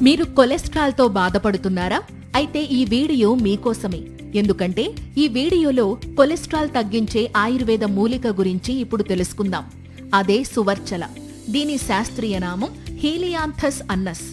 మీరు కొలెస్ట్రాల్తో బాధపడుతున్నారా? అయితే ఈ వీడియో మీకోసమే. ఎందుకంటే ఈ వీడియోలో కొలెస్ట్రాల్ తగ్గించే ఆయుర్వేద మూలిక గురించి ఇప్పుడు తెలుసుకుందాం. అదే సువర్చల. దీని శాస్త్రీయ నామం హీలియాంథస్ అన్నస్.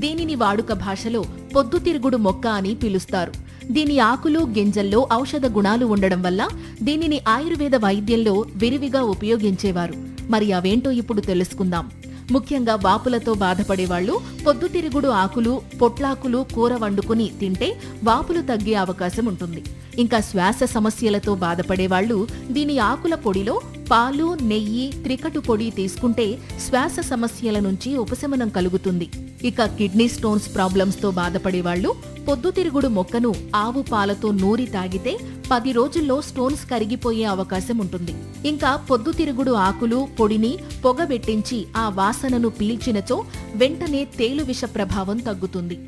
దీనిని వాడుక భాషలో పొద్దుతిరుగుడు మొక్క అని పిలుస్తారు. దీని ఆకులు, గింజల్లో ఔషధ గుణాలు ఉండడం వల్ల దీనిని ఆయుర్వేద వైద్యంలో విరివిగా ఉపయోగించేవారు. మరి అవేంటో ఇప్పుడు తెలుసుకుందాం. ముఖ్యంగా వాపులతో బాధపడేవాళ్లు పొద్దుతిరుగుడు ఆకులు, పొట్లాకులు కూర వండుకుని తింటే వాపులు తగ్గే అవకాశం ఉంటుంది. ఇంకా శ్వాస సమస్యలతో బాధపడేవాళ్లు దీని ఆకుల పొడిలో పాలు, నెయ్యి, త్రికటు పొడి తీసుకుంటే శ్వాస సమస్యల నుంచి ఉపశమనం కలుగుతుంది. ఇక కిడ్నీ స్టోన్స్ ప్రాబ్లమ్స్ తో బాధపడేవాళ్లు పొద్దుతిరుగుడు మొక్కను ఆవు పాలతో నూరి తాగితే 10 రోజుల్లో స్టోన్స్ కరిగిపోయే అవకాశం ఉంటుంది. ఇంకా పొద్దుతిరుగుడు ఆకులు, పొడిని పొగబెట్టించి ఆ వాసనను పీల్చినచో వెంటనే తేలు విష ప్రభావం తగ్గుతుంది.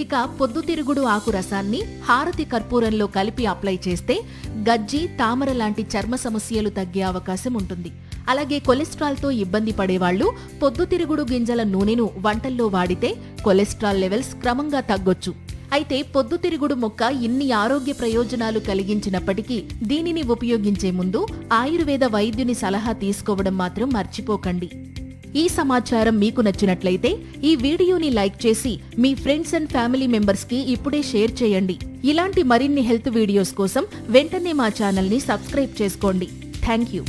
ఇక పొద్దుతిరుగుడు ఆకు రసాన్ని హారతి కర్పూరంలో కలిపి అప్లై చేస్తే గజ్జి, తామర లాంటి చర్మ సమస్యలు తగ్గే అవకాశం ఉంటుంది. అలాగే కొలెస్ట్రాల్తో ఇబ్బంది పడేవాళ్లు పొద్దుతిరుగుడు గింజల నూనెను వంటల్లో వాడితే కొలెస్ట్రాల్ లెవెల్స్ క్రమంగా తగ్గొచ్చు. అయితే పొద్దుతిరుగుడు మొక్క ఇన్ని ఆరోగ్య ప్రయోజనాలు కలిగించినప్పటికీ దీనిని ఉపయోగించే ముందు ఆయుర్వేద వైద్యుని సలహా తీసుకోవడం మాత్రం మర్చిపోకండి. ఈ సమాచారం మీకు నచ్చినట్లయితే ఈ వీడియోని లైక్ చేసి మీ ఫ్రెండ్స్ అండ్ ఫ్యామిలీ మెంబర్స్ కి ఇప్పుడే షేర్ చేయండి. ఇలాంటి మరిన్ని హెల్త్ వీడియోస్ కోసం వెంటనే మా ఛానల్ ని సబ్స్క్రైబ్ చేసుకోండి. Thank you.